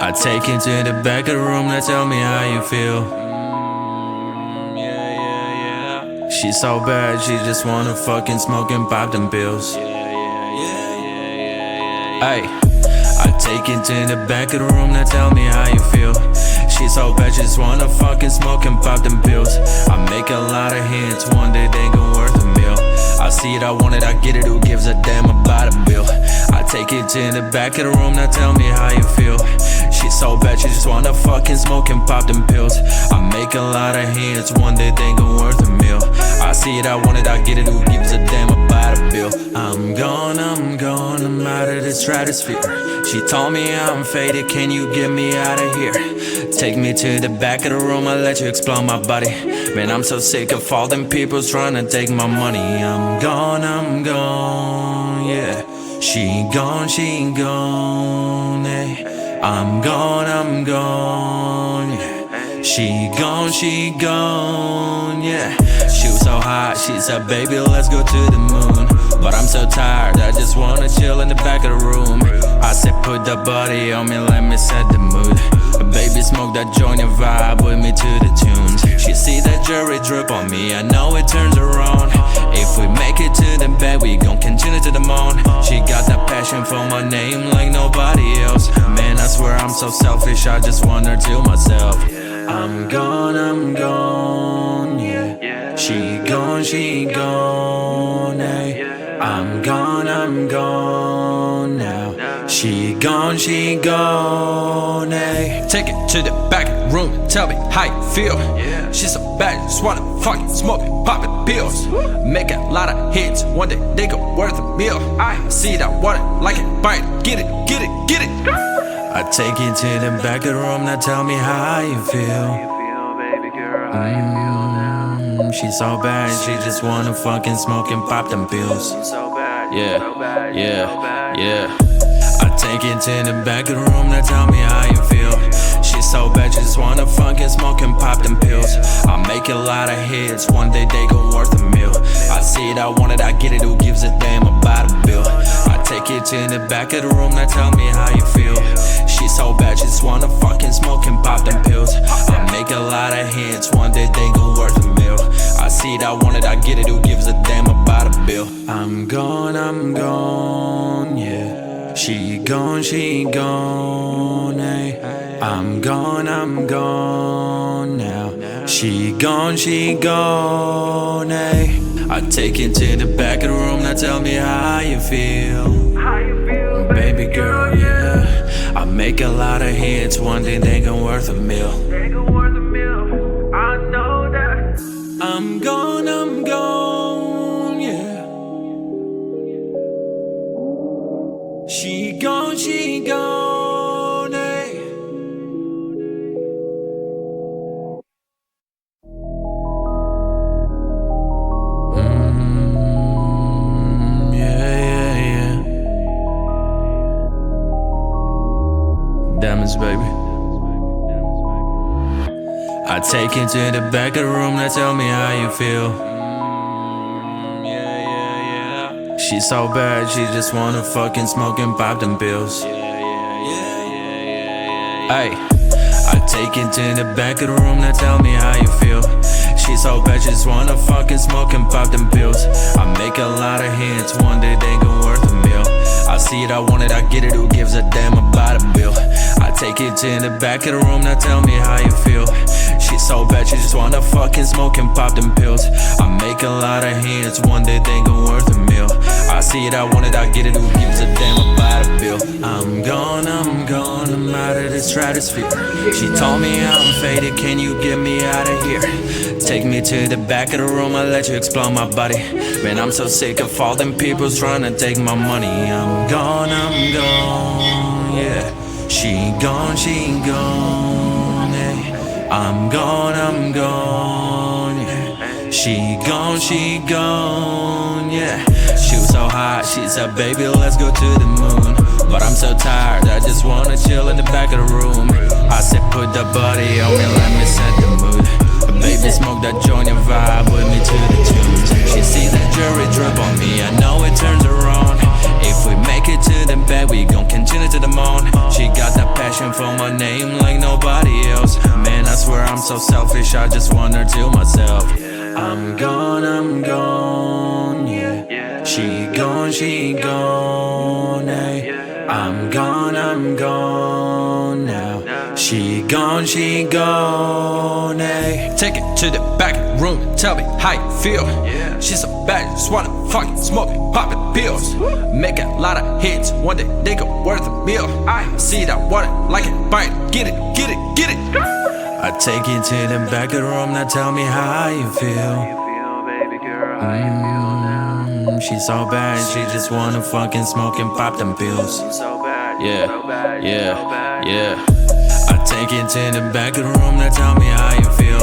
I take you to the back of the room, now tell me how you feel. She's so bad, she just wanna fucking smoke and pop them pills. Ay, I take you to the back of the room, now tell me how you feel. She's so bad, she just wanna fucking smoke and pop them pills. I make a lot of hits, one day they gon' worth a meal. I see it, I want it, I get it, who gives a damn about a bill? I take it to the back of the room, now tell me how you feel. She's so bad, she just wanna fucking smoke and pop them pills. I make a lot of hits, one day they gon' worth a meal. I see it, I want it, I get it, who gives a damn about a bill? I'm gone, I'm out of the stratosphere. She told me I'm faded, can you get me out of here? Take me to the back of the room, I'll let you explore my body. Man, I'm so sick of all them people trying to take my money. I'm gone, yeah. She gone, eh. I'm gone, yeah. She gone, yeah. She was so hot, she said, baby, let's go to the moon. But I'm so tired, I just wanna chill in the back of the room. I said, put the body on me, let me set the mood. Baby, smoke that joint and vibe with me to the tunes. She see that jewelry drip on me, I know it turns her on. If we make it to the bed, we gon' continue to the moon. She got that passion for my name like nobody else. Man, I swear I'm so selfish, I just want her to myself. I'm gone, yeah. She gone, eh. I'm gone now. She gone, eh. Take it to the back of the room, tell me how you feel. She's so bad, just wanna fucking smoke and pop it pills. Make a lot of hits, one day they go worth a meal. I see that water, like it, bite it, get it. I take you to the back of the room, now tell me how you feel. She's so bad, she just wanna fucking smoke and pop them pills. Yeah. I take it to the back of the room, now tell me how you feel. She's so bad, she just wanna fucking smoke and pop them pills. I make a lot of hits, one day they gon' worth a meal. I see it, I want it, I get it, who gives a damn about a bill? I take it to the back of the room, now tell me how you feel. She's so bad, she just wanna fucking smoke and pop them pills. I make a lot of hits, one day they gon' worth a meal. I see it, I want it, I get it, who gives a damn about a bill? I'm gone, yeah. She gone, eh. I'm gone now. She gone, eh. I take you to the back of the room, now tell me how you feel. Baby girl, yeah. I make a lot of hits, one day they gon' worth a meal. I know that. I'm gone, yeah. She gone, eh. Yeah. Diamonds, baby. I take you to the back of the room, now tell me how you feel. She's so bad, she just wanna fucking smoke and pop them pills. Ay, I take you to the back of the room, now tell me how you feel. She's so bad, she just wanna fucking smoke and pop them pills. I make a lot of hits, one day they gon' worth a meal. I see it, I want it, I get it, who gives a damn about a bill? I take it to the back of the room, now tell me how you feel. She's so bad, she just wanna fucking smoke and pop them pills. I make a lot of hits, one day they gon' worth a meal. I see it, I want it, I get it, who gives a damn about a bill? I'm gone, I'm out of the stratosphere. She told me I'm faded, can you get me out of here? Take me to the back of the room, I'll let you explore my body. Man, I'm so sick of all them people trying to take my money. I'm gone, yeah. She gone, eh. I'm gone, yeah. She gone, yeah. She was so hot, she said, baby, let's go to the moon. But I'm so tired, I just wanna chill in the back of the room. I said, put the body on me, let me set the mood. Baby, smoke that joint and vibe with me to the tunes. She see that jewelry drip on me, I know it turns her on. If we make it to the bed, we gon' continue to the moon. She got that Passion for my name like nobody else. Man, I swear I'm so selfish, I just want her to myself. I'm gone, yeah. She gone, ay. I'm gone now. She gone, ay. Take it to the back of the room, tell me how you feel. She's so bad, just wanna fucking smoke it, poppin' pills. Make a lot of hits, one day they go worth a meal. I see that water, like it, bite it, get it. I take you to the back of the room, now tell me how you feel. She's so bad, she just wanna fucking smoke and pop them pills. Yeah. I take you to the back of the room, now tell me how you feel.